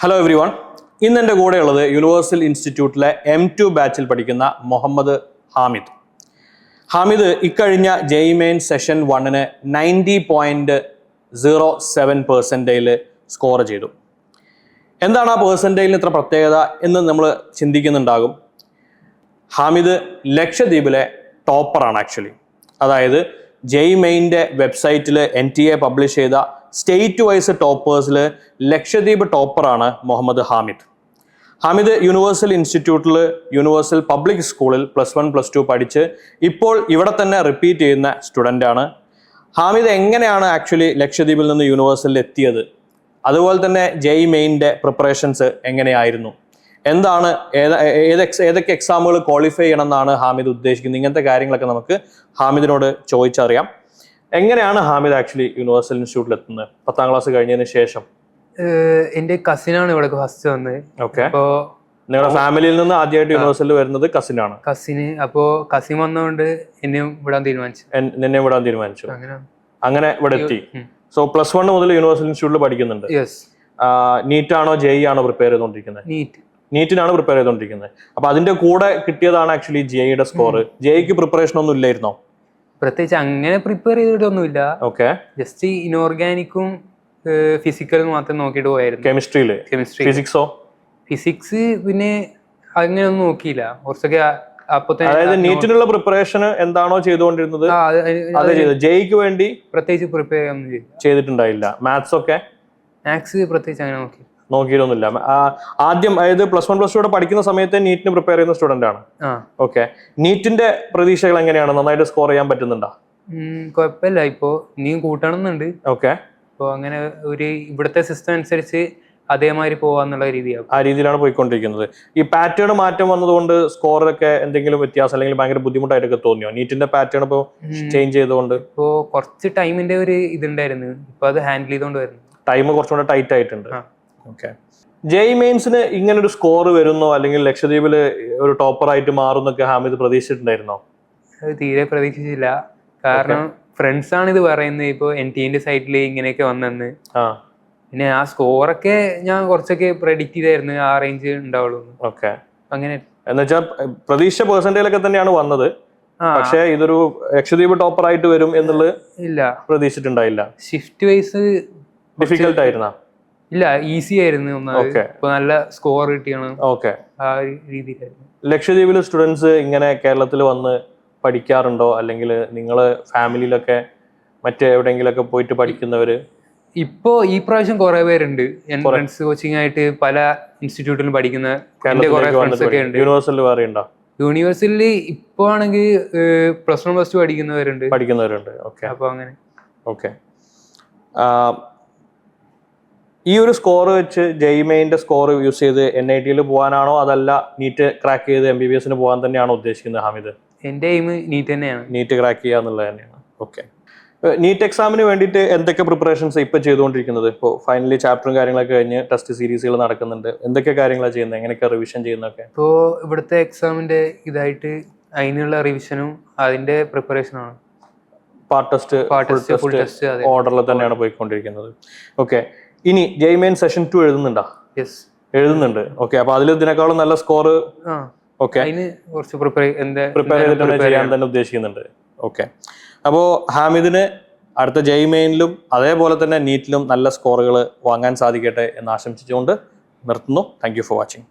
Hello every one. ഇന്ന് എൻ്റെ കൂടെയുള്ളത് യൂണിവേഴ്സൽ ഇൻസ്റ്റിറ്റ്യൂട്ടിലെ M2 ബാച്ചിൽ പഠിക്കുന്ന മുഹമ്മദ് ഹാമിദ്. ഹാമിദ് ഇക്കഴിഞ്ഞ JEE മെയിൻ സെഷൻ 1-ന് 90.07% സ്കോർ ചെയ്തു. എന്താണ് ആ പേഴ്സൻറ്റേജിന് ഇത്ര പ്രത്യേകത എന്ന് നമ്മൾ ചിന്തിക്കുന്നുണ്ടാകും. ഹാമിദ് ലക്ഷദ്വീപിലെ ടോപ്പറാണ് ആക്ച്വലി. അതായത് JEE മെയിൻ്റെ വെബ്സൈറ്റിൽ NTA പബ്ലിഷ് ചെയ്ത സ്റ്റേറ്റ് വൈസ് ടോപ്പേഴ്സിൽ ലക്ഷദ്വീപ് ടോപ്പറാണ് മുഹമ്മദ് ഹാമിദ്. ഹാമിദ് യൂണിവേഴ്സൽ ഇൻസ്റ്റിറ്റ്യൂട്ടിൽ യൂണിവേഴ്സൽ പബ്ലിക് സ്കൂളിൽ +1+2 പഠിച്ച് ഇപ്പോൾ ഇവിടെ തന്നെ റിപ്പീറ്റ് ചെയ്യുന്ന സ്റ്റുഡൻ്റാണ്. ഹാമിദ് എങ്ങനെയാണ് ആക്ച്വലി ലക്ഷദ്വീപിൽ നിന്ന് യൂണിവേഴ്സലിൽ എത്തിയത്, അതുപോലെ തന്നെ JEE മെയിൻ്റെ പ്രിപ്പറേഷൻസ് എങ്ങനെയായിരുന്നു, എന്താണ് ഏതൊക്കെ എക്സാമുകൾ ക്വാളിഫൈ ചെയ്യണമെന്നാണ് ഹാമിദ് ഉദ്ദേശിക്കുന്നത്, ഇങ്ങനത്തെ കാര്യങ്ങളൊക്കെ നമുക്ക് ഹാമിദിനോട് ചോദിച്ചറിയാം. എങ്ങനെയാണ് ഹാമിദ് ആക്ച്വലി യൂണിവേഴ്സൽ ഇൻസ്റ്റിറ്റ്യൂട്ടിൽ എത്തുന്നത് 10ാം ക്ലാസ് കഴിഞ്ഞതിന് ശേഷം? എന്റെ കസിനാണ് ഇവിടെ ഫസ്റ്റ് വന്നത്. ഓക്കെ. അപ്പോ നിങ്ങളുടെ ഫാമിലിയിൽ നിന്ന് ആദ്യമായിട്ട് യൂണിവേഴ്സലിൽ വരുന്നത് കസിനാണ്? കസിന്. അപ്പോ കസിൻ വന്നതുകൊണ്ട് എന്നെ വിടാൻ തീരുമാനിച്ചു. നിന്നെ വിടാൻ തീരുമാനിച്ചു. അങ്ങനെ ഇവിടെ എത്തി. സോ +1 മുതൽ യൂണിവേഴ്സൽ ഇൻസ്റ്റിറ്റ്യൂട്ടിൽ പഠിക്കുന്നുണ്ട്. നീറ്റ് ആണോ JEE ആണോ പ്രിപ്പയർ ചെയ്തുകൊണ്ടിരിക്കുന്നത്? നീറ്റിനാണ് പ്രിപ്പയർ ചെയ്തുകൊണ്ടിരിക്കുന്നത്. അപ്പൊ അതിന്റെ കൂടെ കിട്ടിയതാണ് ആക്ച്വലി JEEയുടെ സ്കോർ. JEEക്ക് പ്രിപ്പറേഷൻ ഒന്നും ഇല്ലായിരുന്നോ? പ്രത്യേകിച്ച് അങ്ങനെ പ്രിപ്പയർ ചെയ്തിട്ടൊന്നുമില്ല. ഓക്കെ. ജസ്റ്റ് ഇനോർഗാനിക്കും ഫിസിക്കലും മാത്രം നോക്കിയിട്ട് പോയായിരുന്നു. കെമിസ്ട്രി. ഫിസിക്സോ? ഫിസിക്സ് പിന്നെ അങ്ങനെയൊന്നും നോക്കിയില്ല. കുറച്ചൊക്കെ അതായത് നീറ്റിനുള്ള പ്രിപ്പറേഷൻ എന്താണോ ചെയ്തുകൊണ്ടിരുന്നത് അത് ചെയ്തു. JEEക്ക് വേണ്ടി പ്രത്യേകിച്ച് പ്രിപ്പയർ ചെയ്തിട്ടുണ്ടായില്ല. മാത്സ് ഒക്കെ? മാത്സ് പ്രത്യേകിച്ച് അങ്ങനെ നോക്കിയിരുന്നില്ല. ആദ്യം അതായത് +1+2 പഠിക്കുന്ന സമയത്ത് നീറ്റിന് പ്രിപ്പയർ ചെയ്യുന്ന സ്റ്റുഡന്റ് ആണ്. ഓക്കെ. നീറ്റിന്റെ പ്രതീക്ഷകൾ എങ്ങനെയാണ്? നന്നായിട്ട് സ്കോർ ചെയ്യാൻ പറ്റുന്നുണ്ടോ? കുഴപ്പമില്ല. ഇപ്പോ ഇനിയും കൂട്ടണമെന്നുണ്ട്. ഓക്കെ. അപ്പൊ അങ്ങനെ ഒരു ഇവിടുത്തെ സിസ്റ്റം അനുസരിച്ച് അതേമാതിരി പോവാന്നുള്ള രീതിയാണ്. ആ രീതിയിലാണ് പോയിക്കൊണ്ടിരിക്കുന്നത്. ഈ പാറ്റേൺ മാറ്റം വന്നതുകൊണ്ട് സ്കോറിലൊക്കെ എന്തെങ്കിലും വ്യത്യാസം അല്ലെങ്കിൽ ഭയങ്കര ബുദ്ധിമുട്ടായിട്ടൊക്കെ തോന്നിയോ? നീറ്റിന്റെ പാറ്റേൺ ഇപ്പോ ചേഞ്ച് ചെയ്തുകൊണ്ട്? ഇപ്പോ കുറച്ച് ടൈമിന്റെ ഒരു ഇതുണ്ടായിരുന്നു. ഇപ്പൊ അത് ഹാൻഡിൽ ചെയ്തുകൊണ്ട് വരുന്നു. ടൈം കുറച്ചുകൂടെ ടൈറ്റ് ആയിട്ടുണ്ട്. ഓക്കെ. JEE മെയിൻസിന് ഇങ്ങനെ ഒരു സ്കോർ വരുന്നോ അല്ലെങ്കിൽ ലക്ഷദ്വീപില് ഒരു ടോപ്പറായിട്ട് മാറുന്നൊക്കെ ഹാമിദ് പ്രതീക്ഷിച്ചിട്ടുണ്ടായിരുന്നോ? അത് തീരെ പ്രതീക്ഷിച്ചില്ല. കാരണം ഫ്രണ്ട്സ് ആണ് ഇത് പറയുന്നത്. ഇപ്പൊ NTAന്റെ സൈറ്റിൽ ഇങ്ങനെയൊക്കെ വന്നെന്ന്. പിന്നെ ആ സ്കോറൊക്കെ ഞാൻ കുറച്ചൊക്കെ പ്രെഡിക്റ്റ് ചെയ്തായിരുന്നു ആ റേഞ്ച് ഉണ്ടാവുള്ളൂ. ഓക്കെ. അങ്ങനെ എന്നുവെച്ചാൽ പ്രതീക്ഷ പെർസെന്റേജിലൊക്കെ തന്നെയാണ് വന്നത്. പക്ഷേ ഇതൊരു ലക്ഷദ്വീപ് ടോപ്പർ ആയിട്ട് വരും എന്നുള്ളത് ഇല്ല, പ്രതീക്ഷിച്ചിട്ടുണ്ടായില്ല. ഷിഫ്റ്റ് വൈസ് ഡിഫിക്കൽട്ട് ആയിരുന്നാ? ഇല്ല, ഈസി ആയിരുന്നു. ഇപ്പൊ നല്ല സ്കോർ കിട്ടിയാണ്. ഓക്കെ. ആ രീതിയിലായിരുന്നു. ലക്ഷദ്വീപിലെ സ്റ്റുഡൻസ് ഇങ്ങനെ കേരളത്തിൽ വന്ന് പഠിക്കാറുണ്ടോ? അല്ലെങ്കിൽ നിങ്ങള് ഫാമിലിയിലൊക്കെ മറ്റെവിടെയെങ്കിലൊക്കെ പോയിട്ട് പഠിക്കുന്നവര്? ഇപ്പോ ഈ പ്രാവശ്യം കുറെ പേരുണ്ട്. എൻട്രൻസ് കോച്ചിങ് ആയിട്ട് പല ഇൻസ്റ്റിറ്റ്യൂട്ടിലും പഠിക്കുന്ന യൂണിവേഴ്സലിൽ വേറെ ഉണ്ടോ? യൂണിവേഴ്സലിൽ ഇപ്പൊ ആണെങ്കിൽ +1+2 പഠിക്കുന്നവരുണ്ട്. ഓക്കെ. അപ്പൊ അങ്ങനെ. ഓക്കെ. ഈ ഒരു സ്കോർ വെച്ച് JEE മെയിൻ്റെ സ്കോർ യൂസ് ചെയ്ത് NITയിൽ പോകാനാണോ അതല്ല നീറ്റ് ക്രാക്ക് ചെയ്ത് MBBSന് പോകാൻ തന്നെയാണോ ഉദ്ദേശിക്കുന്നത് ഹാമിദ്? എന്റെ എയിം നീറ്റ് തന്നെയാണ്. നീറ്റ് ക്രാക്ക് ചെയ്യുക എന്നുള്ളത് തന്നെയാണ്. ഓക്കെ. നീറ്റ് എക്സാമിന് വേണ്ടിയിട്ട് എന്തൊക്കെ പ്രിപ്പറേഷൻസ് ഇപ്പൊ ചെയ്തുകൊണ്ടിരിക്കുന്നത്? ഇപ്പോൾ ഫൈനലി ചാപ്റ്ററും കാര്യങ്ങളൊക്കെ കഴിഞ്ഞ് ടെസ്റ്റ് സീരീസുകൾ നടക്കുന്നുണ്ട്. എന്തൊക്കെ കാര്യങ്ങളാണ് ചെയ്യുന്നത്? എങ്ങനെയൊക്കെ റിവിഷൻ ചെയ്യുന്നതൊക്കെ? ഇപ്പോൾ ഇവിടുത്തെ എക്സാമിന്റെ ഇതായിട്ട് അതിനുള്ള റിവിഷനും അതിന്റെ പ്രിപ്പറേഷനാണ്. പാർട്ട് ടെസ്റ്റ്, ഫുൾ ടെസ്റ്റ് ഓർഡറിൽ തന്നെയാണ് പോയിക്കൊണ്ടിരിക്കുന്നത്. ഓക്കെ. ഇനി JEE മെയിൻ സെഷൻ 2 എഴുതുന്നുണ്ടോ? എഴുതുന്നുണ്ട്. ഓക്കെ. അപ്പൊ അതിൽ ഇതിനേക്കാളും നല്ല സ്കോർ പ്രിപ്പയർ ചെയ്തിട്ട് ചെയ്യാൻ തന്നെ ഉദ്ദേശിക്കുന്നുണ്ട്. ഓക്കെ. അപ്പോൾ ഹാമിദിന് അടുത്ത JEE മെയിനിലും അതേപോലെ തന്നെ നീറ്റിലും നല്ല സ്കോറുകൾ വാങ്ങാൻ സാധിക്കട്ടെ എന്ന് ആശംസിച്ചുകൊണ്ട് നിർത്തുന്നു. Thank you for watching.